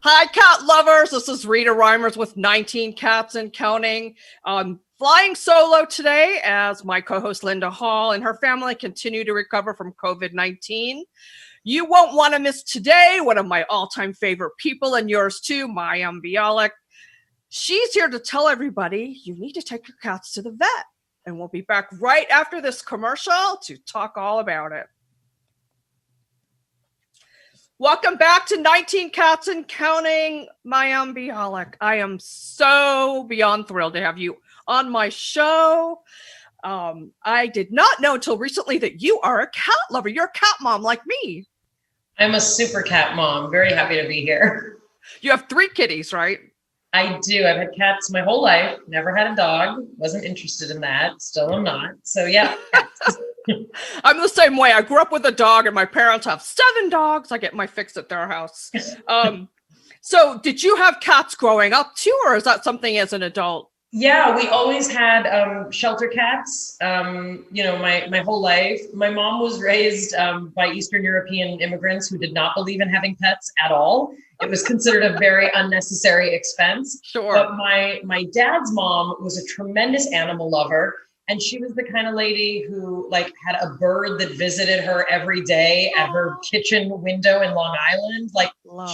Hi, cat lovers. This is Rita Reimers with 19 Cats and Counting. Flying solo today as my co-host Linda Hall and her family continue to recover from COVID-19. You won't want to miss today one of my all-time favorite people and yours too, Mayim Bialik. She's here to tell everybody you need to take your cats to the vet. And we'll be back right after this commercial to talk all about it. Welcome back to 19 Cats and Counting, Mayim Bialik. I am so beyond thrilled to have you on my show. I did not know until recently that you are a cat lover. You're a cat mom like me. I'm a super cat mom. Very happy to be here. You have 3 kitties, right? I do. I've had cats my whole life. Never had a dog. Wasn't interested in that. Still am not. So yeah. I'm the same way. I grew up with a dog and my parents have 7 dogs. I get my fix at their house. So did you have cats growing up too, or is that something as an adult? Yeah, we always had shelter cats, my whole life. My mom was raised by Eastern European immigrants who did not believe in having pets at all. It was considered a very unnecessary expense. Sure. But my dad's mom was a tremendous animal lover. And she was the kind of lady who had a bird that visited her every day at her kitchen window in Long Island.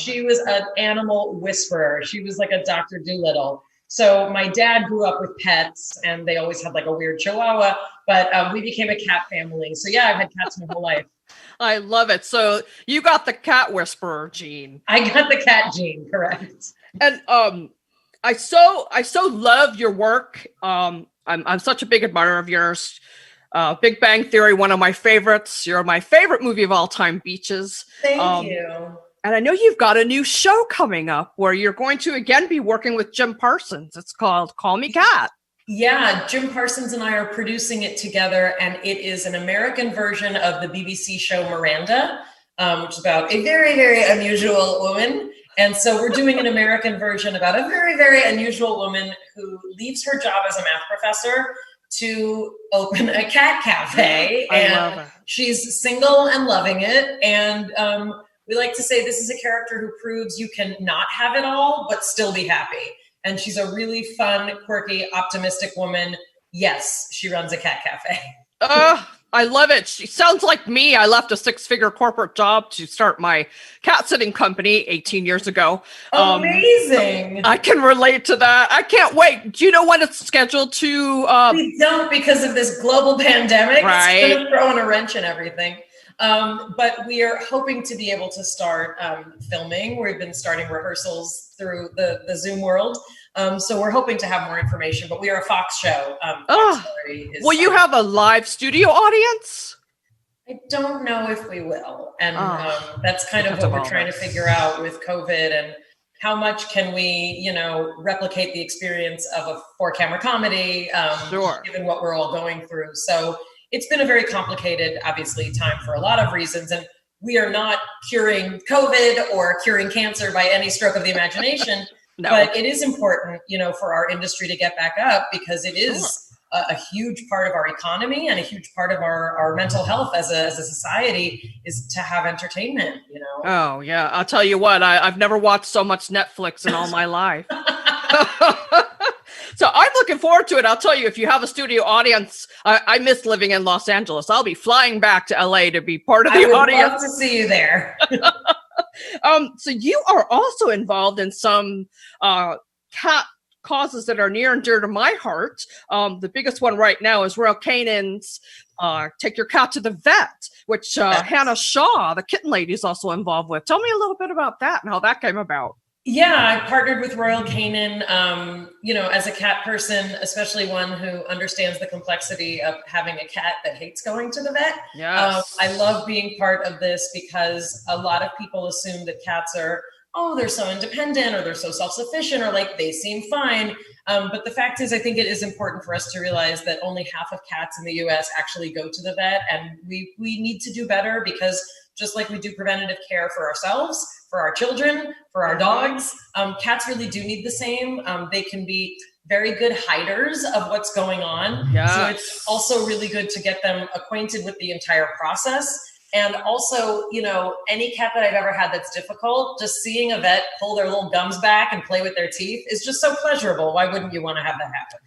She was an animal whisperer. She was like a Dr. Dolittle. So my dad grew up with pets and they always had a weird chihuahua, but we became a cat family. So yeah, I've had cats my whole life. I love it. So you got the cat whisperer gene. I got the cat gene, correct. And I so love your work. I'm such a big admirer of yours. Big Bang Theory, one of my favorites. You're my favorite movie of all time, Beaches. Thank you. And I know you've got a new show coming up where you're going to again be working with Jim Parsons. It's called Call Me Cat. Yeah, Jim Parsons and I are producing it together, and it is an American version of the BBC show Miranda, which is about a very, very unusual woman. And so we're doing an American version about a very, very unusual woman who leaves her job as a math professor to open a cat cafe. I love it. She's single and loving it. And we like to say this is a character who proves you can not have it all, but still be happy. And she's a really fun, quirky, optimistic woman. Yes, she runs a cat cafe. I love it. She sounds like me. I left a 6-figure corporate job to start my cat sitting company 18 years ago. Amazing. I can relate to that. I can't wait. Do you know when it's scheduled to? We don't, because of this global pandemic. Right. It's kind of throwing a wrench in everything. But we are hoping to be able to start filming. We've been starting rehearsals through the Zoom world. So we're hoping to have more information, but we are a Fox show. Will you have a live studio audience? I don't know if we will. And that's kind of what we're trying to figure out with COVID, and how much can we, replicate the experience of a 4-camera comedy, Sure. given what we're all going through. So it's been a very complicated, obviously, time for a lot of reasons. And we are not curing COVID or curing cancer by any stroke of the imagination. No. But it is important, for our industry to get back up, because it is a huge part of our economy and a huge part of our mental health as a society, is to have entertainment, Oh, yeah. I'll tell you what, I've never watched so much Netflix in all my life. So I'm looking forward to it. I'll tell you, if you have a studio audience, I miss living in Los Angeles. I'll be flying back to LA to be part of the audience. I would love to see you there. So you are also involved in some cat causes that are near and dear to my heart. The biggest one right now is Royal Canin's Take Your Cat to the Vet, which Hannah Shaw, the kitten lady, is also involved with. Tell me a little bit about that and how that came about. Yeah, I partnered with Royal Canin, as a cat person, especially one who understands the complexity of having a cat that hates going to the vet. Yes. I love being part of this because a lot of people assume that cats are, they're so independent, or they're so self-sufficient, or they seem fine. But the fact is, I think it is important for us to realize that only half of cats in the US actually go to the vet. And we need to do better, because just like we do preventative care for ourselves, for our children, for our dogs, cats really do need the same. They can be very good hiders of what's going on. Yes. So it's also really good to get them acquainted with the entire process And also, any cat that I've ever had that's difficult, just seeing a vet pull their little gums back and play with their teeth is just so pleasurable. Why wouldn't you want to have that happen?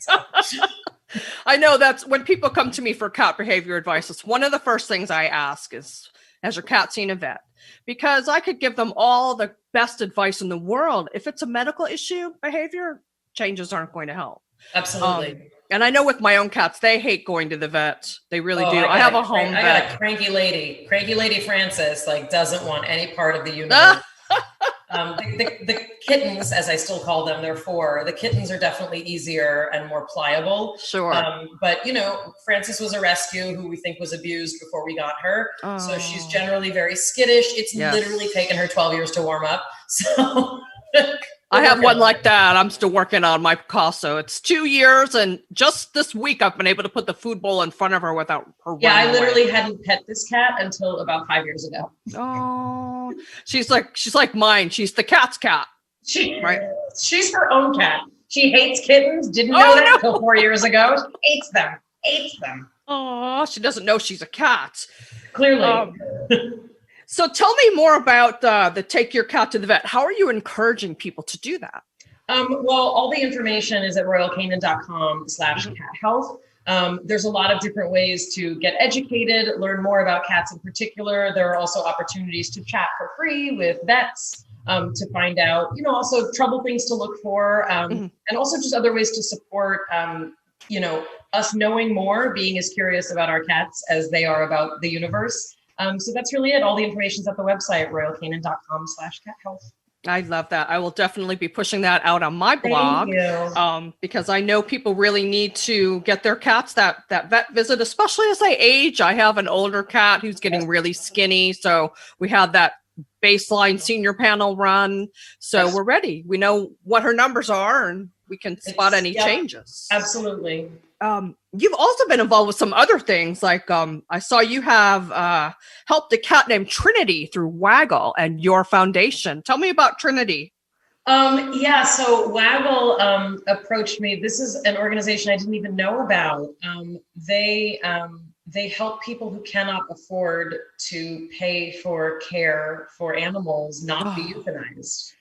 I know that's when people come to me for cat behavior advice. It's one of the first things I ask is, has your cat seen a vet? Because I could give them all the best advice in the world. If it's a medical issue, behavior changes aren't going to help. Absolutely. And I know with my own cats, they hate going to the vet. They really do. I have a home vet. I got a cranky lady Frances, doesn't want any part of the universe. The kittens, as I still call them, they're 4. The kittens are definitely easier and more pliable. Sure. But Frances was a rescue who we think was abused before we got her. Oh. So she's generally very skittish. It's literally taken her 12 years to warm up. So I have one like that. I'm still working on my Picasso. It's 2 years, and just this week I've been able to put the food bowl in front of her without her. Yeah, I literally hadn't pet this cat until about 5 years ago. Oh, she's like mine. She's the cat's cat. She's her own cat. She hates kittens. Didn't know that until 4 years ago. She hates them. Oh, she doesn't know she's a cat. Clearly. So tell me more about the Take Your Cat to the Vet. How are you encouraging people to do that? Well, all the information is at royalcanin.com/cathealth. There's a lot of different ways to get educated, learn more about cats in particular. There are also opportunities to chat for free with vets to find out, also trouble things to look for, and also just other ways to support, us knowing more, being as curious about our cats as they are about the universe. So that's really it. All the information's at the website, royalcanin.com/cathealth. I love that. I will definitely be pushing that out on my blog. Thank you. Because I know people really need to get their cats that vet visit, especially as they age. I have an older cat who's getting really skinny. So we had that baseline senior panel run. So we're ready. We know what her numbers are and we can spot any changes. Absolutely. You've also been involved with some other things, like I saw you have helped a cat named Trinity through Waggle and your foundation. Tell me about Trinity. So Waggle approached me. This is an organization I didn't even know about. They help people who cannot afford to pay for care for animals not be euthanized.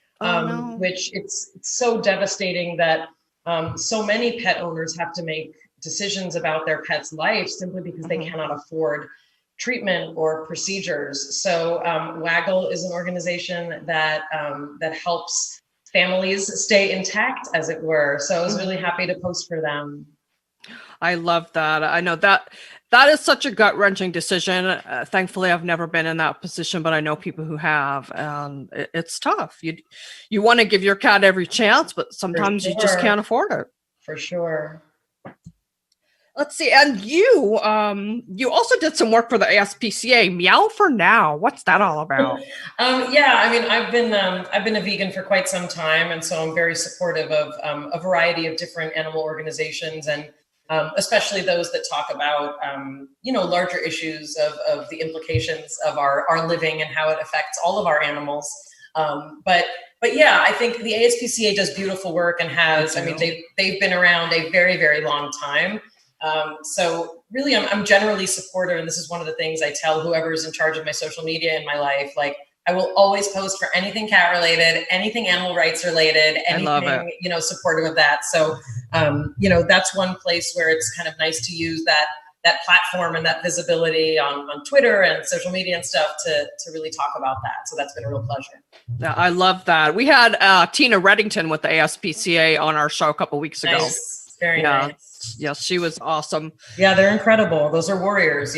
Which it's so devastating that so many pet owners have to make decisions about their pet's life simply because they cannot afford treatment or procedures. So Waggle is an organization that helps families stay intact, as it were. So I was really happy to post for them. I love that. I know that is such a gut-wrenching decision. Thankfully, I've never been in that position, but I know people who have, and it's tough. You want to give your cat every chance, but sometimes you just can't afford it. For sure. Let's see. And you also did some work for the ASPCA. Meow for Now. What's that all about? I've been a vegan for quite some time, and so I'm very supportive of a variety of different animal organizations, and especially those that talk about larger issues of the implications of our living and how it affects all of our animals. But I think the ASPCA does beautiful work and they've been around a very, very long time. So really, I'm generally supportive, and this is one of the things I tell whoever's in charge of my social media in my life. Like, I will always post for anything cat related, anything animal rights related, anything, supportive of that. So, that's one place where it's kind of nice to use that platform and that visibility on Twitter and social media and stuff to really talk about that. So that's been a real pleasure. Yeah, I love that. We had Tina Reddington with the ASPCA on our show a couple weeks ago. Nice. Very nice. Yes, she was awesome. Yeah, they're incredible. Those are warriors,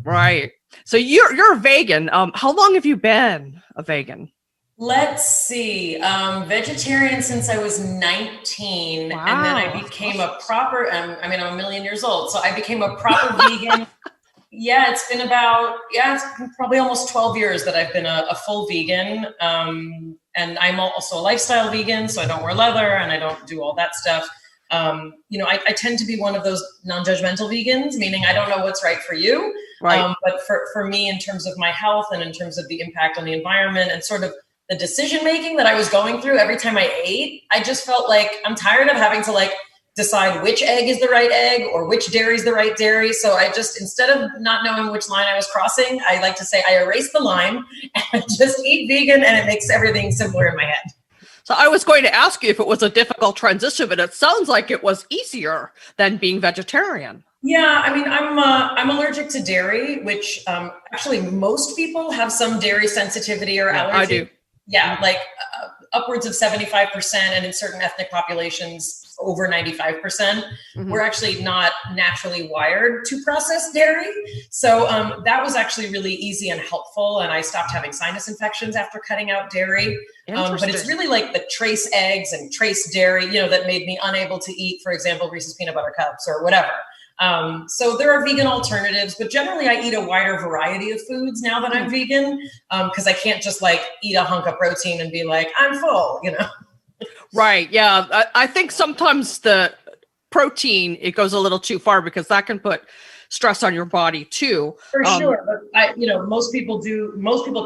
Right. So you're a vegan. How long have you been a vegan? Let's see. Vegetarian since I was 19. Wow. And then I became a proper, I'm a million years old. So I became a proper vegan. Yeah, it's been probably almost 12 years that I've been a full vegan. And I'm also a lifestyle vegan, so I don't wear leather and I don't do all that stuff. I tend to be one of those non-judgmental vegans, meaning I don't know what's right for you. Right. But for me, in terms of my health and in terms of the impact on the environment and sort of the decision-making that I was going through every time I ate, I just felt like I'm tired of having to decide which egg is the right egg or which dairy is the right dairy. So I just, instead of not knowing which line I was crossing, I like to say I erase the line and just eat vegan, and it makes everything simpler in my head. So I was going to ask you if it was a difficult transition, but it sounds like it was easier than being vegetarian. Yeah, I mean, I'm allergic to dairy, which actually most people have some dairy sensitivity or allergy. I do. Yeah, like upwards of 75%, and in certain ethnic populations, over 95%. Mm-hmm. We're actually not naturally wired to process dairy. So that was actually really easy and helpful. And I stopped having sinus infections after cutting out dairy. But it's really like the trace eggs and trace dairy, that made me unable to eat, for example, Reese's peanut butter cups or whatever. So there are vegan alternatives, but generally I eat a wider variety of foods now that I'm vegan, because I can't just like eat a hunk of protein and be like, I'm full, Right. Yeah. I think sometimes the protein, it goes a little too far because that can put stress on your body too. For sure. But most people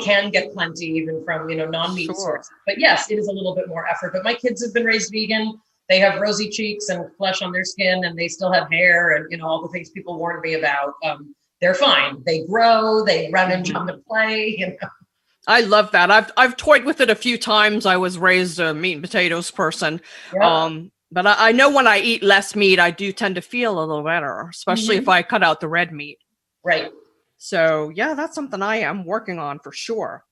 can get plenty even from, non-meat sources. But yes, it is a little bit more effort. But my kids have been raised vegan. They have rosy cheeks and flesh on their skin, and they still have hair and, all the things people warned me about. They're fine. They grow, they run and jump and play, I love that. I've toyed with it a few times. I was raised a meat and potatoes person. Yeah. But I know when I eat less meat, I do tend to feel a little better, especially if I cut out the red meat. Right. So yeah, that's something I am working on for sure.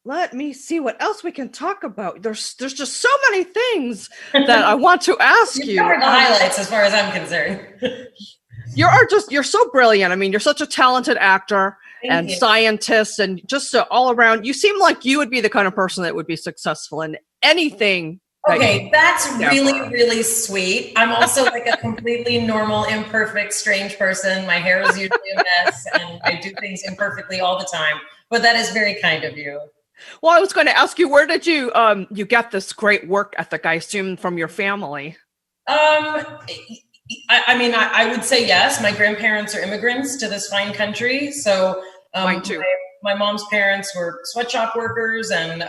Let me see what else we can talk about. There's just so many things that I want to ask you. You've covered the highlights as far as I'm concerned. You're so brilliant. I mean, you're such a talented actor and scientist, and just all around. You seem like you would be the kind of person that would be successful in anything. Okay, that's really, really sweet. I'm also like a completely normal, imperfect, strange person. My hair is usually a mess, and I do things imperfectly all the time. But that is very kind of you. Well, I was going to ask you, where did you get this great work ethic? I assume from your family. I would say yes. My grandparents are immigrants to this fine country. So mine too. My mom's parents were sweatshop workers, and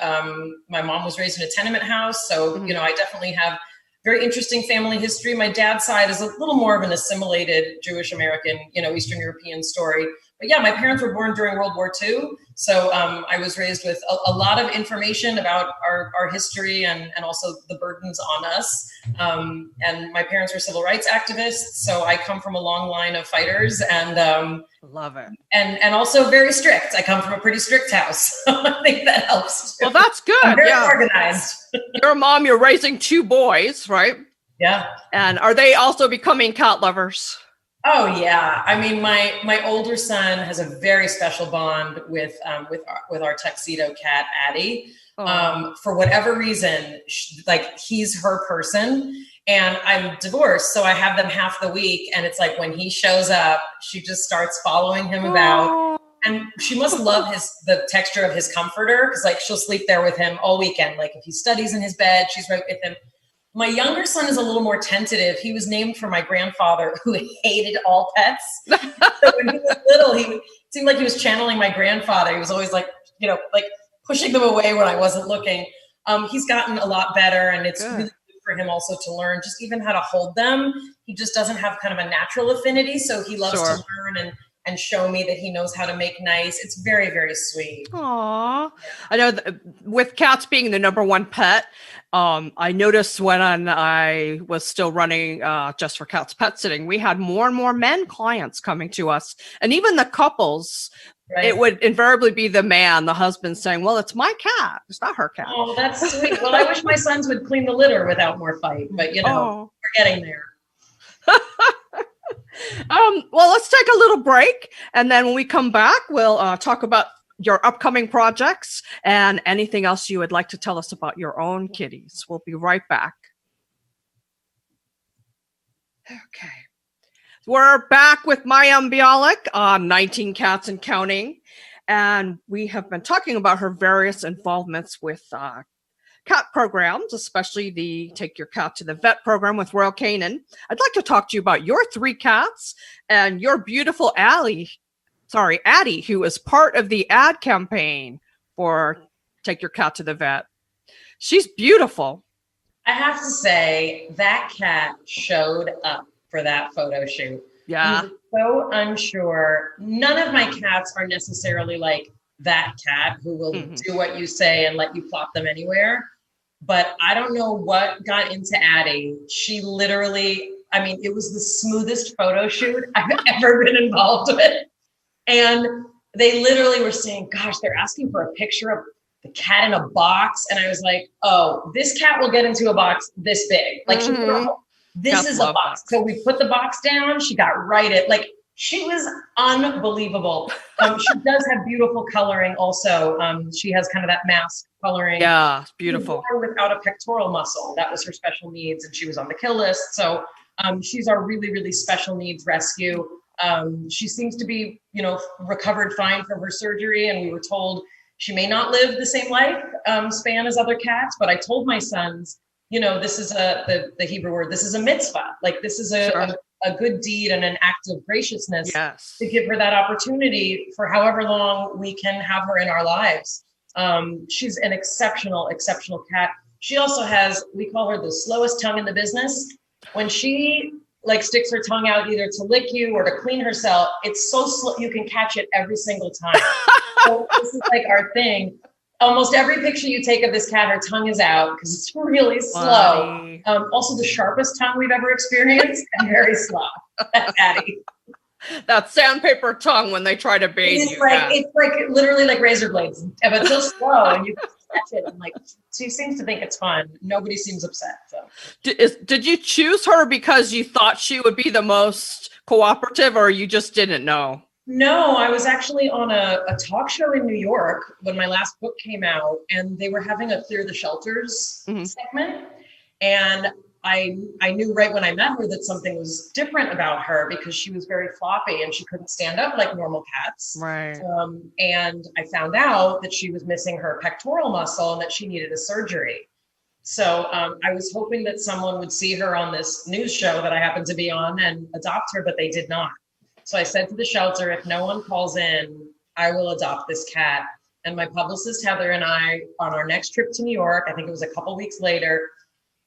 my mom was raised in a tenement house. So, I definitely have very interesting family history. My dad's side is a little more of an assimilated Jewish American, Eastern European story. But yeah, my parents were born during World War II. So I was raised with a lot of information about our history and also the burdens on us. And my parents were civil rights activists. So I come from a long line of fighters, and love it. And also very strict. I come from a pretty strict house. So I think that helps too. Well, that's good. I'm very organized. You're a mom, you're raising 2 boys, right? Yeah. And are they also becoming cat lovers? Oh yeah, I mean, my older son has a very special bond with our tuxedo cat Addie. For whatever reason, he's her person, and I'm divorced, so I have them half the week. And it's like when he shows up, she just starts following him about, and she must love the texture of his comforter, because she'll sleep there with him all weekend. Like if he studies in his bed, she's right with him. My younger son is a little more tentative. He was named for my grandfather, who hated all pets. So when he was little, it seemed like he was channeling my grandfather. He was always pushing them away when I wasn't looking. He's gotten a lot better, and it's really good for him also to learn just even how to hold them. He just doesn't have kind of a natural affinity, so he loves to learn and show me that he knows how to make nice. It's very, very sweet. Aww. I know with cats being the number one pet, I noticed when I was still running Just for Cats pet sitting, we had more and more men clients coming to us. And even the couples, it would invariably be the man, the husband, saying, well, it's my cat. It's not her cat. Oh, that's sweet. Well, I wish my sons would clean the litter without more fight. But, we're getting there. Well, let's take a little break, and then when we come back, we'll talk about your upcoming projects and anything else you would like to tell us about your own kitties. We'll be right back. Okay. We're back with Mayim Bialik on 19 Cats and Counting, and we have been talking about her various involvements with cat programs, especially the Take Your Cat to the Vet program with Royal Canin. I'd like to talk to you about your 3 cats and your beautiful Addie, who is part of the ad campaign for Take Your Cat to the Vet. She's beautiful. I have to say that cat showed up for that photo shoot. Yeah. We were so unsure. None of my cats are necessarily like that cat who will do what you say and let you plop them anywhere. But I don't know what got into Addie. She literally, I mean, it was the smoothest photo shoot I've ever been involved with. And they literally were saying, gosh, they're asking for a picture of the cat in a box. And I was like, oh, this cat will get into a box this big. Like, this Cats is a love box. So we put the box down. She got right at, like, she was unbelievable. She does have beautiful coloring also. She has kind of that mask coloring. Yeah, beautiful. She was born without a pectoral muscle. That was her special needs, and she was on the kill list. So she's our really, really special needs rescue. She seems to be, recovered fine from her surgery, and we were told she may not live the same life span as other cats. But I told my sons, this is the Hebrew word. This is a mitzvah. Like, this is a good deed and an act of graciousness to give her that opportunity for however long we can have her in our lives. She's an exceptional, exceptional cat. She also has, we call her the slowest tongue in the business. When she sticks her tongue out either to lick you or to clean herself, it's so slow, you can catch it every single time. So this is like our thing. Almost every picture you take of this cat, her tongue is out because it's really slow. Also the sharpest tongue we've ever experienced and very slow. That's Addie. That sandpaper tongue when they try to bathe you. It's like literally like razor blades, but so slow, and you can catch it. And she seems to think it's fun. Nobody seems upset. So, did you choose her because you thought she would be the most cooperative, or you just didn't know? No, I was actually on a talk show in New York when my last book came out, and they were having a Clear the Shelters segment. And I knew right when I met her that something was different about her because she was very floppy and she couldn't stand up like normal cats. Right. And I found out that she was missing her pectoral muscle and that she needed a surgery. So I was hoping that someone would see her on this news show that I happened to be on and adopt her, but they did not. So I said to the shelter, if no one calls in, I will adopt this cat. And my publicist, Heather, and I, on our next trip to New York, I think it was a couple weeks later,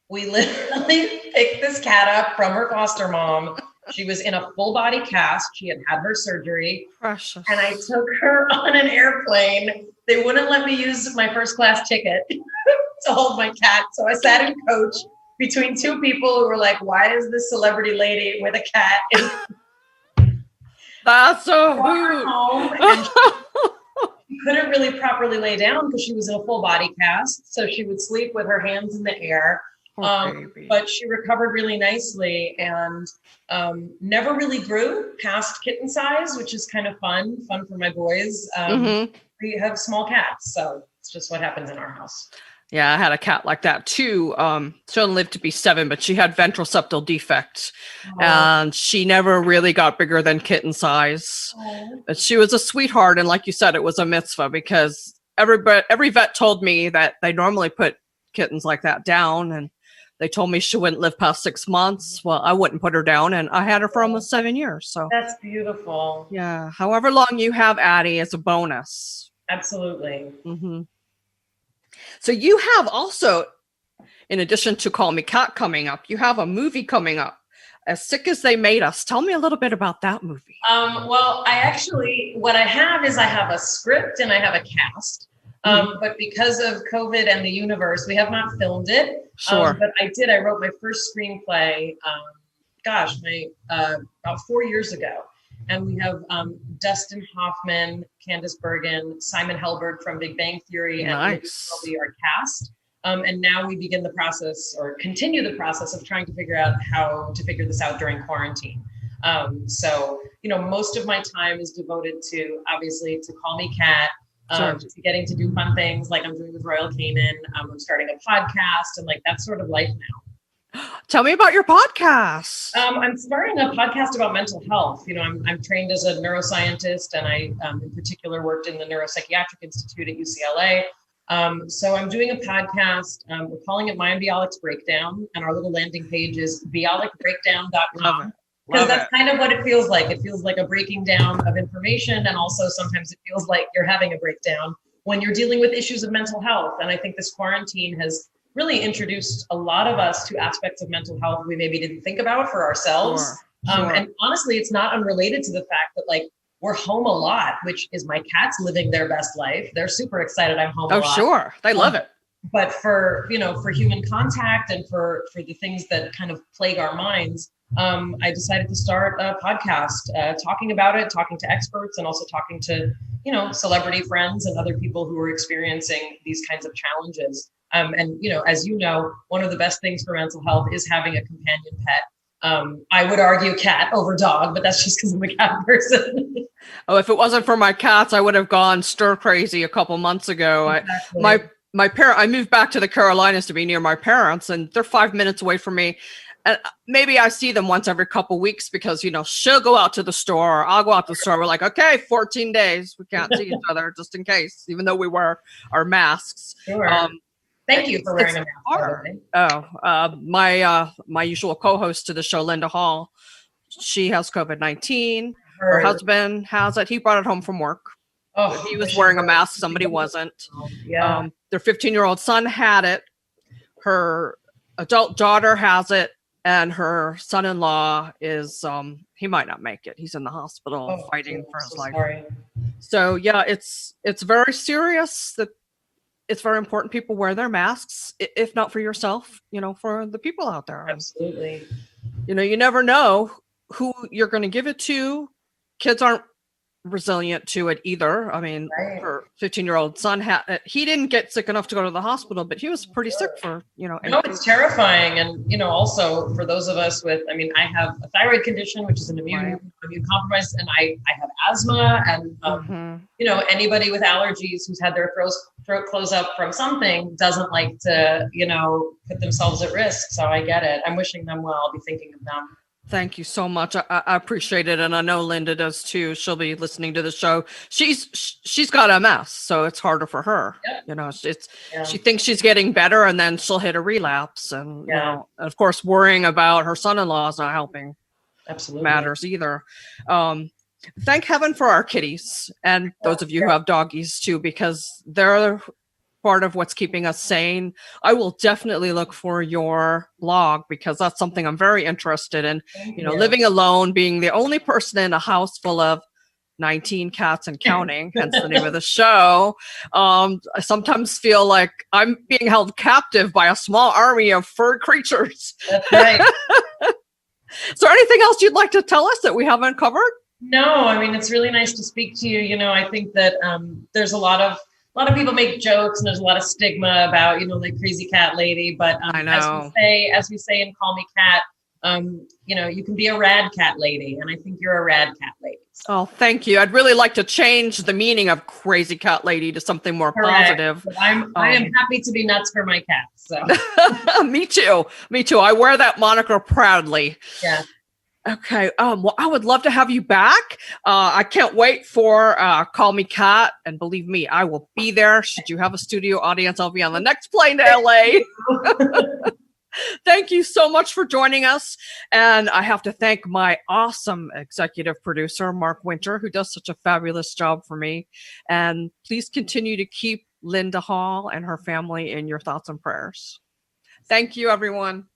we literally picked this cat up from her foster mom. She was in a full body cast. She had had her surgery. Precious. And I took her on an airplane. They wouldn't let me use my first class ticket to hold my cat. So I sat in coach between two people who were like, why is this celebrity lady with a cat? That's so rude. Home, and she couldn't really properly lay down because she was in a full body cast. So she would sleep with her hands in the air. But she recovered really nicely and never really grew past kitten size, which is kind of fun for my boys. We have small cats, so it's just what happens in our house. Yeah, I had a cat like that too. She only lived to be 7, but she had ventral septal defect, and she never really got bigger than kitten size. But she was a sweetheart, and like you said, it was a mitzvah because every vet told me that they normally put kittens like that down, and they told me she wouldn't live past 6 months. Well, I wouldn't put her down, and I had her for almost 7 years. So that's beautiful. Yeah, however long you have Addie is a bonus. Absolutely. So you have also, in addition to Call Me Cat coming up, you have a movie coming up, As Sick as They Made Us. Tell me a little bit about that movie. Well, what I have is I have a script and I have a cast. But because of COVID and the universe, we have not filmed it. Sure. But I wrote my first screenplay, about 4 years ago. And we have Dustin Hoffman, Candice Bergen, Simon Helberg from Big Bang Theory, and will be our cast. And now we begin the process, or continue the process, of trying to figure out how to figure this out during quarantine. So, most of my time is devoted to, obviously, to Call Me Cat, to getting to do fun things like I'm doing with Royal Canin. I'm starting a podcast, and that's sort of life now. Tell me about your podcast. I'm starting a podcast about mental health. I'm trained as a neuroscientist, and I, in particular, worked in the Neuropsychiatric Institute at UCLA. So I'm doing a podcast. We're calling it Mayim Bialik's Breakdown, and our little landing page is bialikbreakdown.com. Because that's kind of what it feels like. It feels like a breaking down of information, and also sometimes it feels like you're having a breakdown when you're dealing with issues of mental health. And I think this quarantine has really introduced a lot of us to aspects of mental health we maybe didn't think about for ourselves. Sure. And honestly, it's not unrelated to the fact that like we're home a lot, which is my cats living their best life. They're super excited I'm home a lot. Oh, sure. They love it. But for, for human contact and for the things that kind of plague our minds, I decided to start a podcast talking about it, talking to experts, and also talking to, celebrity friends and other people who are experiencing these kinds of challenges. And, as you know, one of the best things for mental health is having a companion pet. I would argue cat over dog, but that's just because I'm a cat person. Oh, if it wasn't for my cats, I would have gone stir crazy a couple months ago. Exactly. I moved back to the Carolinas to be near my parents, and they're 5 minutes away from me. And maybe I see them once every couple weeks because, she'll go out to the store, I'll go out to the store. We're like, okay, 14 days. We can't see each other just in case, even though we wear our masks. Sure. Thank you for wearing a mask. My usual co-host to the show, Linda Hall, she has COVID-19. Her husband has it. He brought it home from work. Oh, he was wearing a mask. Somebody wasn't. Yeah. Their 15-year-old son had it. Her adult daughter has it. And her son-in-law is, he might not make it. He's in the hospital fighting for his life. Sorry. So yeah, it's very serious. That it's very important people wear their masks, if not for yourself, for the people out there. Absolutely. You never know who you're going to give it to. Kids aren't resilient to it either. I mean, her 15-year-old son he didn't get sick enough to go to the hospital, but he was pretty sick for No, it's terrifying. And also for those of us with, I have a thyroid condition, which is an immune compromise, and I have asthma, and anybody with allergies who's had their throat close up from something doesn't like to put themselves at risk. So I get it. I'm wishing them well. I'll be thinking of them. Thank you so much. I appreciate it. And I know Linda does too. She'll be listening to the show. She's got MS, so it's harder for her. Yep. She thinks she's getting better and then she'll hit a relapse. And, and of course, worrying about her son-in-law is not helping. Absolutely. Matters either. Thank heaven for our kitties and those of you who have doggies too, because they're part of what's keeping us sane. I will definitely look for your blog because that's something I'm very interested in. Living alone, being the only person in a house full of 19 cats and counting, hence the name of the show. I sometimes feel like I'm being held captive by a small army of fur creatures. That's right. Is there anything else you'd like to tell us that we haven't covered? No, it's really nice to speak to you. I think that there's a lot of people make jokes and there's a lot of stigma about, like Crazy Cat Lady, but I know. as we say in Call Me Cat, you can be a RAD Cat Lady, and I think you're a RAD Cat Lady. So. Oh, thank you. I'd really like to change the meaning of Crazy Cat Lady to something more positive. I am happy to be nuts for my cats. So. Me too. I wear that moniker proudly. Yeah. Okay. Well, I would love to have you back. I can't wait for Call Me Cat. And believe me, I will be there. Should you have a studio audience, I'll be on the next plane to LA. Thank you so much for joining us. And I have to thank my awesome executive producer, Mark Winter, who does such a fabulous job for me. And please continue to keep Linda Hall and her family in your thoughts and prayers. Thank you, everyone.